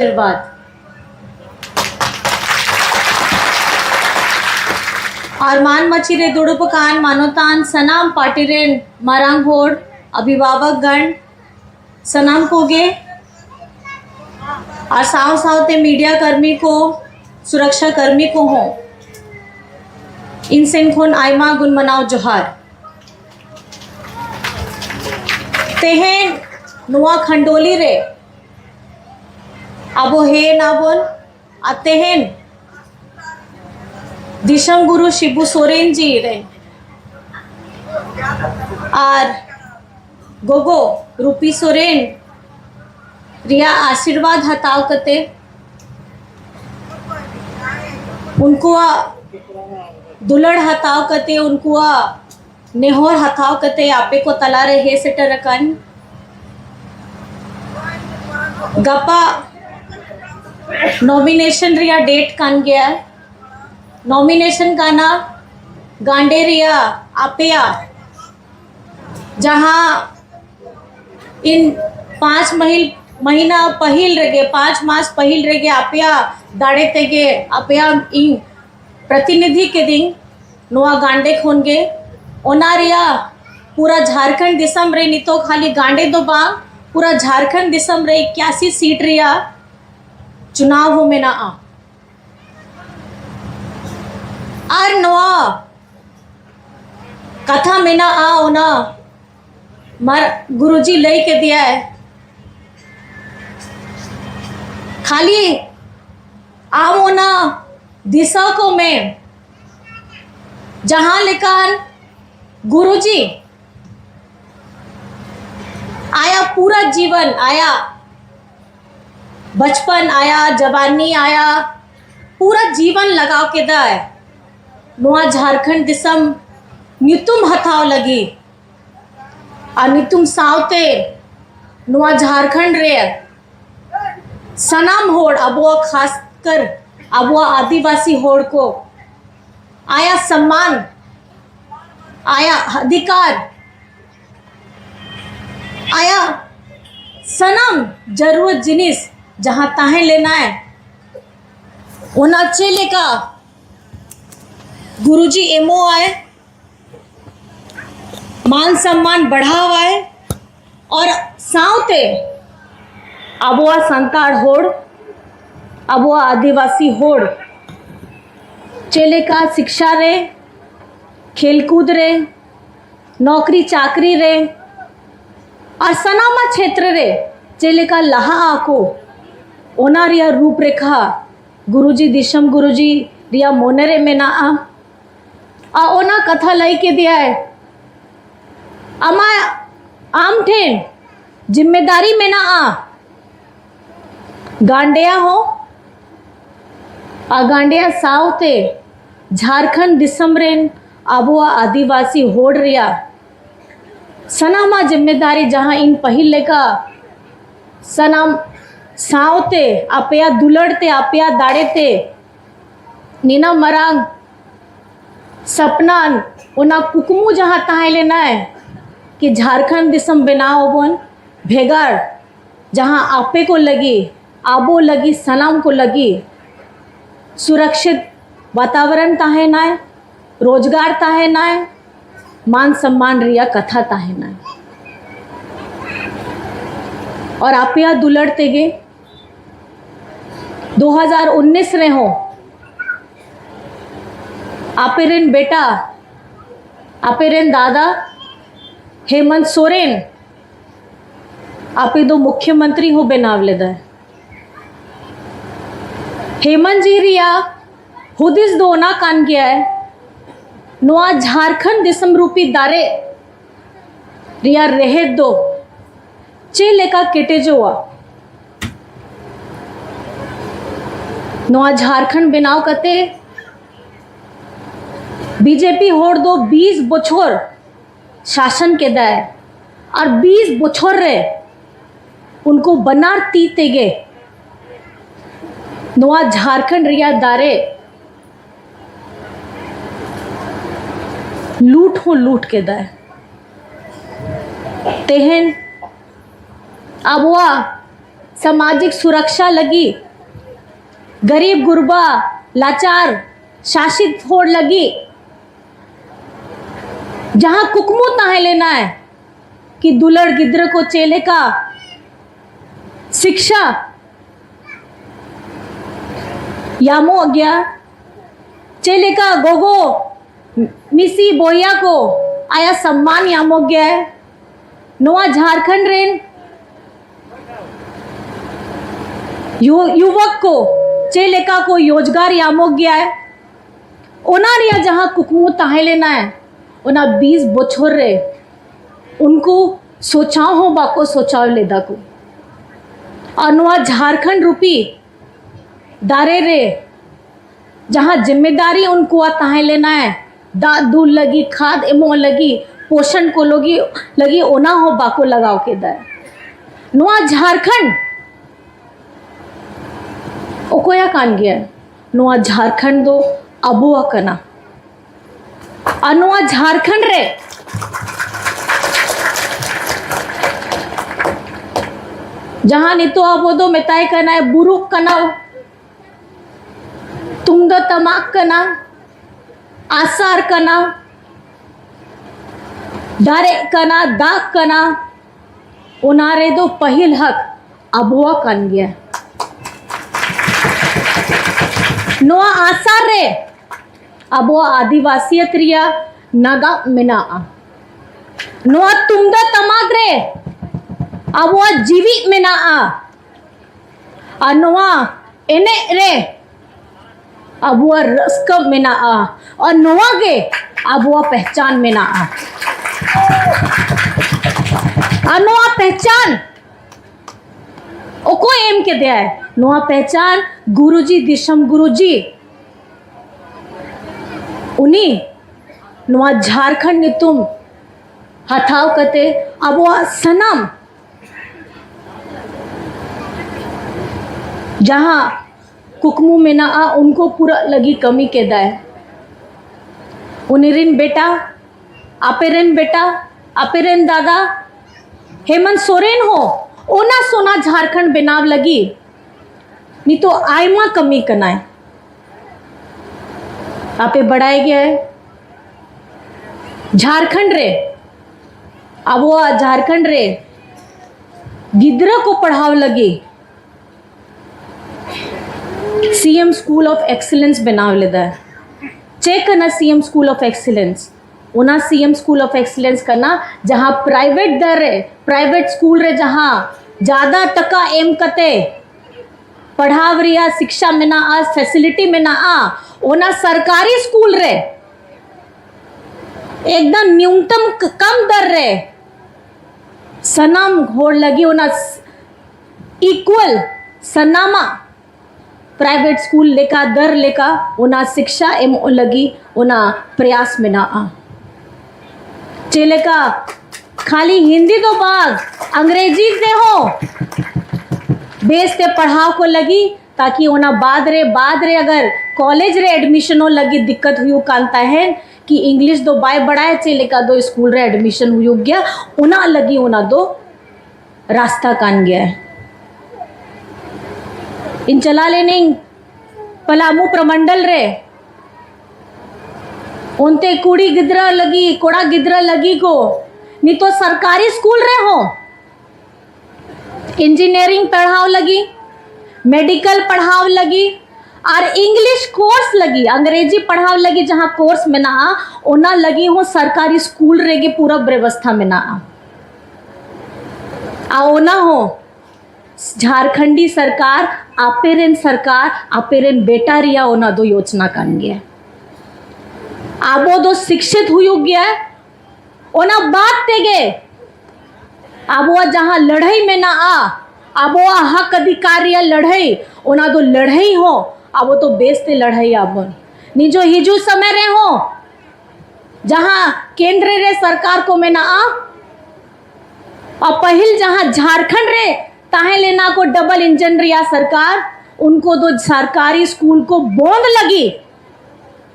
आशीर्वाद आरमान मचिरे दुड़ुपकान मानोतान सनाम पाटिरेन मारांग होड़ अभिभावक गण सनाम कोगे और साव सावते मीडिया कर्मी को सुरक्षा कर्मी को हो इनसेन खोन आयमा गुन मनाव जोहार तेहेन नुआ खंडोली रे अबो हे ना बोल अतेहेन दिशम गुरु शिबू सोरेन जी रे और गोगो रूपी सोरेन रिया आशीर्वाद हताव कते उनको दुलड़ हताव कते उनको नेहोर हताव कते आपे को तला रहे से टरकन गपा नॉमिनेशन रिया डेट कान गया नॉमिनेशन का ना गांडेरिया आपेया जहाँ इन 5 महीना पहिल रगे 5 मास पहिल रगे आपेया दाड़े तेगे आपेया इन प्रतिनिधि के दिन नुआ गांडे खोनगे ओनारिया पूरा झारखंड दिसम रे नितो खाली गांडे दो बा पूरा झारखंड दिसम रे 81 सीट रिया चुनाव हो में ना आर नवा कथा में ना ओना मर गुरुजी लई के दिया है खाली आओ ना दिशा को में जहां लिखा गुरुजी आया पूरा जीवन आया बचपन आया जवानी आया पूरा जीवन लगाव के दाए नुआ झारखंड दिसम नितुम हथाव लगी और नितुम सावते नुआ झारखंड रे सनाम होड़ अबुआ खासकर अबुआ आदिवासी होड़ को आया सम्मान आया अधिकार आया सनम जरूरत जिनिस जहां ताहे लेना है उन अच्छे लेका गुरुजी एमो आए मान सम्मान बढ़ावा है और सावते अबुआ संताड़ होड़ अबुआ आदिवासी होड़ चेले का शिक्षा रे खेलकूद रे नौकरी चाकरी रे और सनामा क्षेत्र रे चेले का लहा आको ओना रिया रूपरेखा गुरुजी दिशम गुरुजी रिया मोनेरे में ना आ ओना कथा लाई के दिया है अमा आम ठेन जिम्मेदारी में ना गांडिया हो आ गांडिया सावते झारखंड दिसमरेन आबुआ आदिवासी होड़ रिया सनामा जिम्मेदारी जहां इन पहिले का सनाम सावते आपेया दुलड़ते आपेया दाड़ेते नीना मरांग सपनान ओना कुकमू जहाँ ताहे लेना है कि झारखंड दिसम बनाओ बन भेगाड़ जहाँ आपे को लगी आबो लगी सनाम को लगी सुरक्षित वातावरण ताहे ना है रोजगार ताहे ना है मान सम्मान रिया कथा ताहे ना है और आपिया दुलड़ते गे 2019 रे हो आपेरेन बेटा आपेरेन दादा हेमंत सोरेन आपे दो मुख्यमंत्री हो बेनाव लेदा है हेमंत जी रिया हुदिस दोना कान गया है नुआ झारखंड दिसम रूपी दारे रिया रहे दो चे लेका केटे जोआ नुआ झारखंड बनाव कते बीजेपी होड़ दो 20 बछोर शासन के दाए और 20 बछोर रे उनको बनार तीते गे नुआ झारखंड रिया दारे लूट हो लूट के दाए तेहन अबुआ सामाजिक सुरक्षा लगी, गरीब गुरबा लाचार शासित होड़ लगी, जहां कुकमू ताहे लेना है कि दुलड़ गिद्र को चेले का शिक्षा यामो गया, चेले का गोगो मिसी बोया को आया सम्मान यामो गया है। नोआ झारखंड रेन युवक को चेलेका को रोजगार यामो गया है। ओना रिया जहां कुकमू ताहे लेना है ओना 20 बछर रे उनको सोचाओ हो बाको सोचाओ लेदा को और नोआ झारखंड रूपी दारे रे जहां जिम्मेदारी उनको ताहे लेना है, दाद दूध लगी, खाद एमो लगी, पोषण को लगी ओना हो बाको लगाओ के दर नोआ झारखंड ओकोया कान गया नोआ झारखंड दो अबुआ कना और नोआ झारखंड रे जहां नितो अबो दो मेताय कना है बुरुक कना, तुम दो तमाक कना, आसार कना, डारे कना, दाग कना, उनारे दो पहिल हक अबुआ कन गया नोआ आसार रे अबुआ आदिवासियत रिया नागा मिना नोआ तुमदा तमाग रे अबुआ जीवी मिना नोआ एने रे अबुआ रस्क मिना और नोआ के अबुआ पहचान मिना नोआ पहचान ओको एम के दिया है नोआ पहचान गुरुजी दिशम गुरुजी उन्हीं नोआ झारखंड ने तुम हथाव कते अबुआ सनम जहां कुकमू में ना उनको पूरा लगी कमी के दाए उनिरिन बेटा अपेरन बेटा अपेरन दादा हेमंत सोरेन हो ओना सोना झारखंड बेनाव लगी नहीं तो आयमा कमी कनाए आपे बढ़ाए गया है झारखंड रे अब वो झारखंड रे गिद्रा को पढ़ाव लगी सीएम स्कूल ऑफ एक्सीलेंस बनाव लेदा है चेक करना CM school of excellence Una CM school of excellence करना जहां प्राइवेट दर रे प्राइवेट स्कूल रे जहां ज़्यादा टका एम कते पढ़ाव रिया शिक्षा में ना फैसिलिटी में ना ओना सरकारी स्कूल रे एकदम न्यूनतम कम दर रे सनम घोड़ लगी ओना इक्वल सनामा प्राइवेट स्कूल लेका दर लेका ओना शिक्षा एम लगी ओना प्रयास में ना चेले का खाली हिंदी तो बाग अंग्रेजी से हो बेस ते पढ़ाव को लगी ताकि ओना बाद रे अगर कॉलेज रे एडमिशन हो लगी दिक्कत हुई कानता है कि इंग्लिश दो बाय बढ़ाए चेले का दो स्कूल रे एडमिशन हुई गया ओना लगी ओना दो रास्ता कान गया है इन चला लेने पलामू प्रमंडल रे उनते कुड़ी गिद्रा लगी कोड़ा गिद्रा लगी को नहीं तो सरकारी स्कूल रे हो इंजीनियरिंग पढ़ाव लगी मेडिकल पढ़ाव लगी और इंग्लिश कोर्स लगी अंग्रेजी पढ़ाव लगी जहाँ कोर्स में ना ओना लगी हो सरकारी स्कूल रेगे पूरा व्यवस्था में ना ओना हो झारखंडी सरकार आपेरेन बेटा रिया ओना दो योजना कान गया आबो दो शिक्षित हुई गया ओना बात ते गे आबो जहां लड़ाई में ना आबो हक अधिकारिया लड़ाई ओना दो लड़ाई हो आबो तो बेचते लड़ाई आबो निजो हिजू समय रे हो जहां केंद्र रे सरकार को में ना और पहिल जहां झारखंड रे ताहे लेना को डबल इंजन रिया सरकार उनको दो सरकारी स्कूल को बंद लगी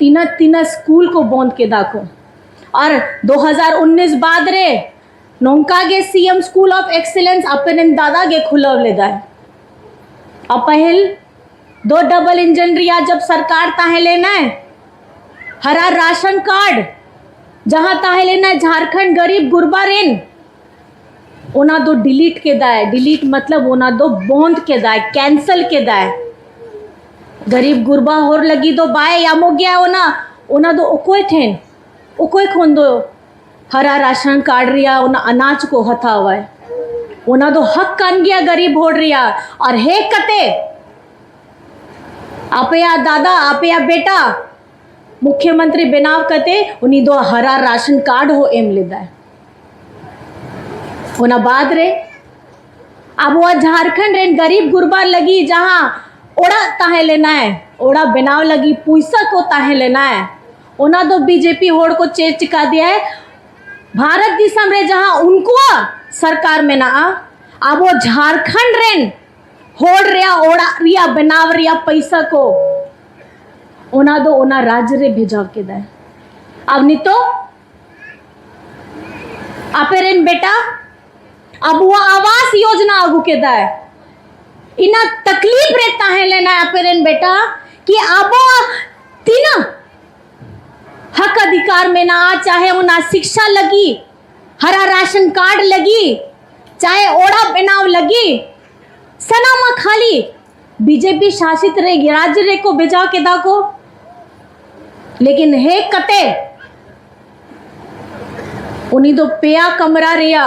तीन स्कूल को बंद के दाखो और 2019 बाद रे नोंका गे सीएम स्कूल ऑफ एक्सीलेंस अपने दादा गे खुलव ले दाए अपहिल दो डबल इंजन रिया जब सरकार ताहे लेना है हरा राशन कार्ड जहां ताहे लेना है झारखंड गरीब गुरबा रेन ओना दो डिलीट के दाए डिलीट मतलब ओना दो बंद के दाए कैंसल के दाए गरीब गुरबा होर लगी दो बाय यामो गया ओना दो उकोय खोन दो हरा राशन कार्ड रिया ओना अनाज को हथा हुआ है ओना दो हक कान गया गरीब होड़ रिया और हे कते आपया दादा आपया बेटा मुख्यमंत्री बेनाव कते उन्हीं दो हरा राशन कार्ड हो एम लेदा है ओना बाद रे अब वो झारखंड रे गरीब गुरबा लगी जहां ओड़ा ताहे लेना है ओड़ा बेनाव लगी पैसा को ताहे लेना है ओना दो बीजेपी होड़ को चेक चिका दिया है भारत दिसम रे जहां उनको सरकार में ना अब वो झारखंड रेन होड़ रिया ओड़ा रिया बेनाव रिया पैसा को ओना दो ओना राज्य रे भेजाव के दाए अब नहीं तो आपे रेन बेटा अब वो आवास योजना आगू के दाए इना तकलीफ रहता है लेना आपे रेन बेटा कि अब तीना हक अधिकार में ना चाहे उना शिक्षा लगी हरा राशन कार्ड लगी चाहे ओड़ा बेनाव लगी सनामा खाली बीजेपी शासित रे राज्य रे को भेजा के दा को लेकिन हे कते उन्हीं दो पेया कमरा रिया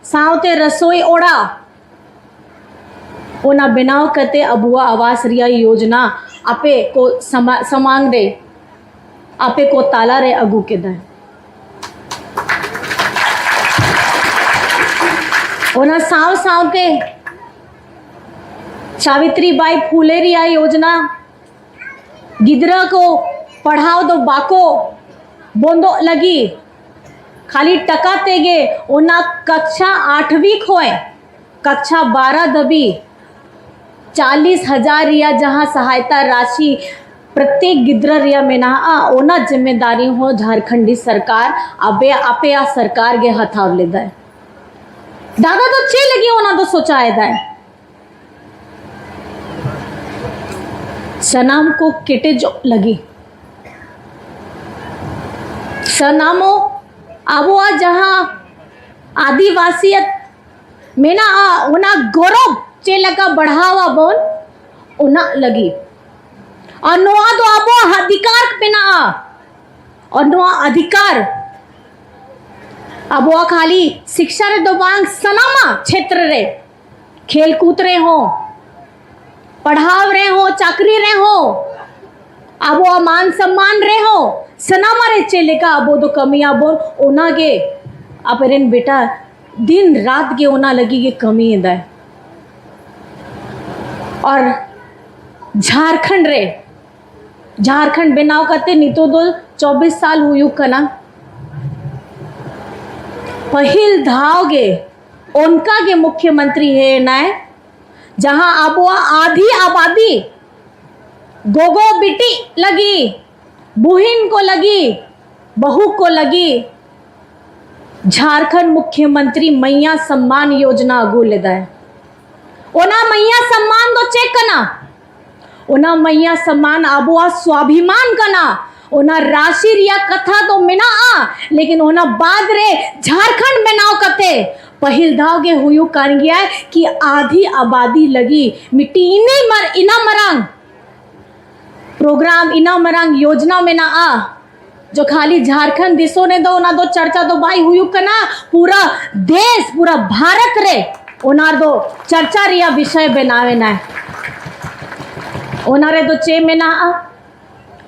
सावते रसोई ओड़ा ओना बेनाव कते अबुआ आवास रिया योजना आपे को समांग रे आपे को ताला रे अगू के दाए ओना साव साव के सावित्री बाई फूले रिया योजना गिदरा को पढ़ाओ दो बाको बोंदो लगी खाली टका तेगे ओना कक्षा 8वीं खोए कक्षा 12 दबी 40,000 रिया जहां सहायता राशि प्रत्येक गिद्रा रिया में ना ओना जिम्मेदारी हो झारखंडी सरकार अबे आपे आ सरकार के हथाव ले दाए दादा तो चे लगी ओना तो सोचाए दाए सनाम को किटे जो लगी सनामो आबो आ जहां आदिवासियत में ना ओना गौरव चे लगा बढ़ावा बोन ओना लगी और नोआ दो आबो अधिकार पे ना और नोआ अधिकार अब वो खाली शिक्षा रे दो बांग सनामा क्षेत्र रे खेल कूद रहे हो पढ़ाव रहे हो चाकरी रहे हो अब वो मान सम्मान रहे हो सनामा रे चेले का अब दो कमी अब ओना गे अपरेन बेटा दिन रात के ओना लगी के कमी है और झारखंड रे झारखंड बेनाव करते नहीं तो दो 24 साल हुई कना पहिल धाव गे उनका के मुख्यमंत्री है ना जहां अब वो आधी आबादी गोगो बिटी लगी बुहिन को लगी बहू को लगी झारखंड मुख्यमंत्री मैया सम्मान योजना अगू लेदा है ओना मैया सम्मान दो चेक कना ओना मैया सम्मान आबुआ स्वाभिमान कना ओना राशि रिया कथा तो मिना लेकिन ओना बाद रे झारखंड में नाव कते पहिल धाव के हुयू कान गया है कि आधी आबादी लगी मिट्टी इना मरंग प्रोग्राम इना मरंग योजना में ना जो खाली झारखंड दिसो ने दो ना दो चर्चा दो भाई हुयू कना पूरा देश पूरा भारत रे ओना दो चर्चा रिया विषय बनावे ना ओना रे दो चे में ना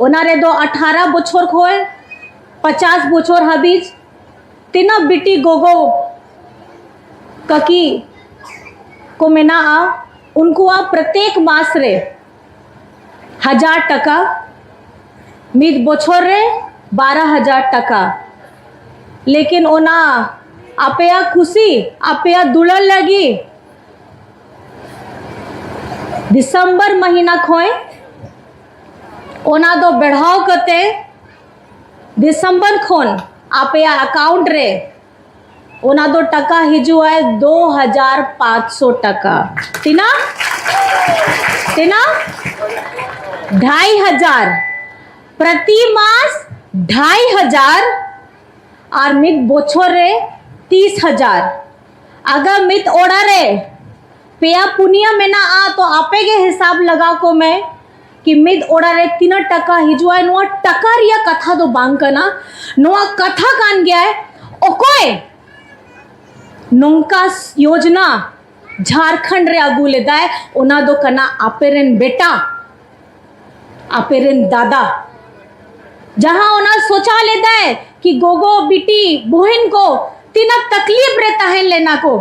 ओना रे दो 18 बछोर खोए 50 बछोर हबीज तीना बिटी गोगो ककी को में ना उनको प्रत्येक मास रे 1000 टका मिद बछोर रे 12,000 टका लेकिन ओना आपया खुशी आपया दुलल लगी दिसंबर महीना खोए ओना दो बढ़ाव करते दिसंबर खोन आपया अकाउंट रे ओना दो टका हिजू है 2,500 टका तीना तेना 2,500 प्रति मास 2,500 और मित बोछोरे 30,000 अगर मित ओड़ा रे पेया पुनिया में ना आ तो आपे के हिसाब लगा को मैं कि मित ओड़ा रे 3 टका हिजुआ नुआ टका रिया कथा दो बांग कना नुआ कथा कान गया है ओकोय नोंका योजना झारखंड रे आगू ले दाए ओना दो कना आपेरेन बेटा आपेरेन दादा जहां ओना सोचा ले दाए कि गोगो बिटी बहन को तिनक तकलीफ रहता है लेना को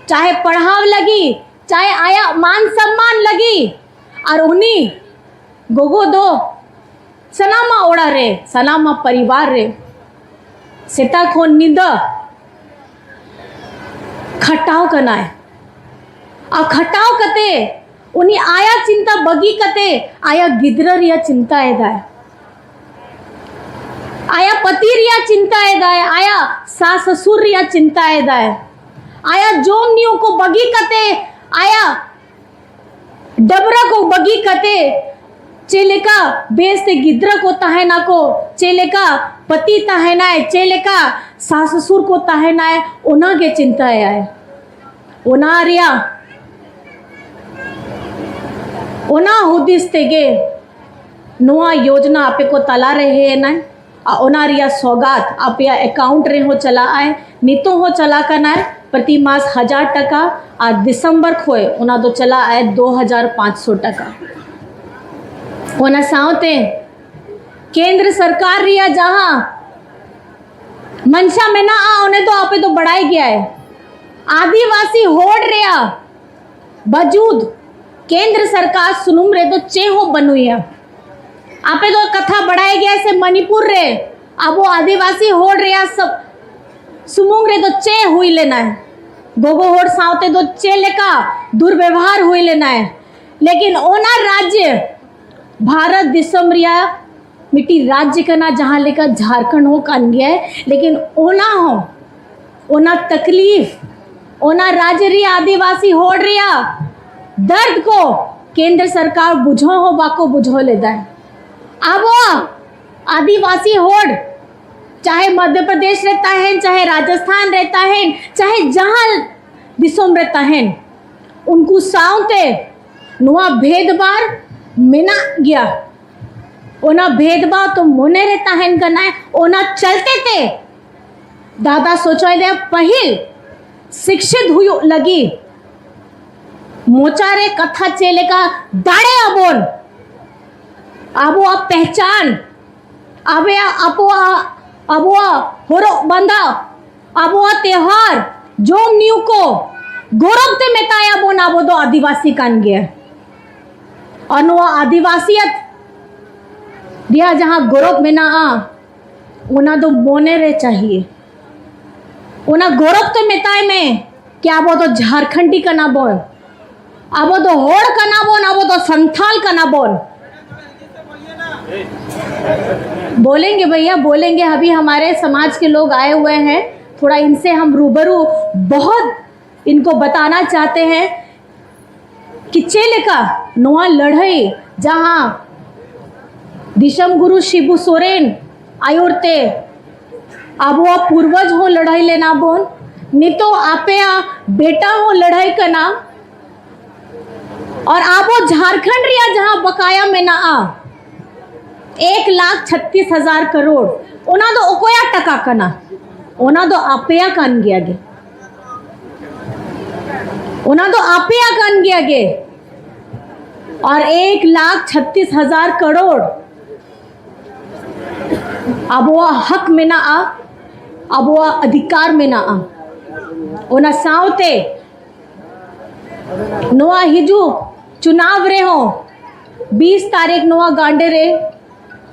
चाहे पढ़ाव लगी चाहे आया मान सम्मान लगी और उन्हीं गोगो दो सनामा ओड़ा रे सनामा परिवार रे सेता को निंद खटाव कनाए आ खटाव कते उन्हीं आया चिंता बगी कते आया गिद्र रिया चिंता एदाय आया पति रिया चिंता एदाय आया सास ससुर रिया चिंता एदाय आया जोम नियो को बगी कते आया डबरा को बगी कते चेलेका बेस से गिद्र को तहना को चेलेका पति तहनाए चेलेका सास ससुर को तहनाए ओना के चिंता आए ओना रिया ओना हुदिस तेगे नोआ योजना आपे को तला रहे है ना ओना रिया सौगात आप या अकाउंट रे हो चला आए नितो हो चला करना है प्रति मास 1,000 टका और दिसंबर खोए ओना तो चला आए 2,500 टका ओना सावते केंद्र सरकार रिया जहां मनशा में ना आ उन्हें तो आपे तो बढ़ाई गया है आदिवासी होड़ रिया वजूद केंद्र सरकार सुनुम रे तो चेहो बनुई है आपे तो कथा बढ़ाई गया से मणिपुर रे अब वो आदिवासी होड़ रिया सब सुमुंग रे तो चे हुई लेना है गोगो होड़ सावते तो चे लेका दुर्व्यवहार हुई लेना है लेकिन ओना राज्य भारत दिसम रिया मिट्टी राज्य का ना जहाँ लेकर झारखंड हो कान गया है लेकिन ओना हो ओना तकलीफ ओना राज्य रिया आदिवासी होड़ रिया दर्द को केंद्र सरकार बुझो हो बाको बुझो लेता है अब आदिवासी होड़ चाहे मध्य प्रदेश रहता है चाहे राजस्थान रहता है चाहे जहाँ दिसोम रहता है उनको साउते नुआ भेदभाव मिना गया ओना भेदभाव तो मोने रहता है करना है ओना चलते थे दादा सोचा दे पहिल शिक्षित हुई लगी मोचारे कथा चेले का दाड़े अबोन अब आप पहचान अब अब होरो बंदा अब त्योहार जोम न्यू को गौरव ते मेताया बोना वो दो आदिवासी कान गया और नो आदिवासियत दिया जहाँ गौरव में ना आ उना तो बोने रे चाहिए उना गौरव ते मेताए में क्या वो तो झारखंडी का ना बोल अब वो तो होड़ का ना बोल अब वो तो संथाल का ना बोल बोलेंगे भैया बोलेंगे अभी हमारे समाज के लोग आए हुए हैं थोड़ा इनसे हम रूबरू बहुत इनको बताना चाहते हैं कि चेले का नोआ लड़ाई जहां दिशम गुरु शिबू सोरेन आयोरते अब वो पूर्वज हो लड़ाई लेना बोन नहीं तो आपे बेटा हो लड़ाई करना और आप वो झारखंड रिया जहां बकाया में ना आ 1,36,000 करोड़ ओना तो ओकोया टका कना ओना तो आपेया कान गया गे ओना तो आपेया कान गया गे और 1,36,000 करोड़ अब वो हक में ना आ अब वो अधिकार में ना आ ओना सावते नोआ हिजू चुनाव रे हो 20 तारीख नोआ गांडे रे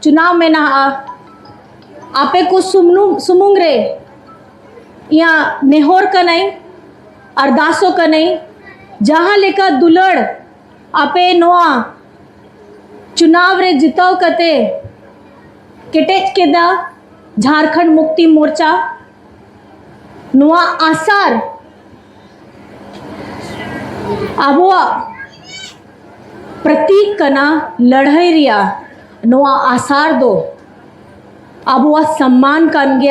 चुनाव में ना आ आपे को सुमुंग रे या नेहोर का नहीं अरदासों का नहीं जहाँ लेकर दुलड़ आपे नोआ चुनाव रे जिताव कते केटेच के दा झारखंड मुक्ति मोर्चा नोआ आसार अब प्रतीक कना लड़ाई रिया नोआ आसार दो आबुआ सम्मान कान गया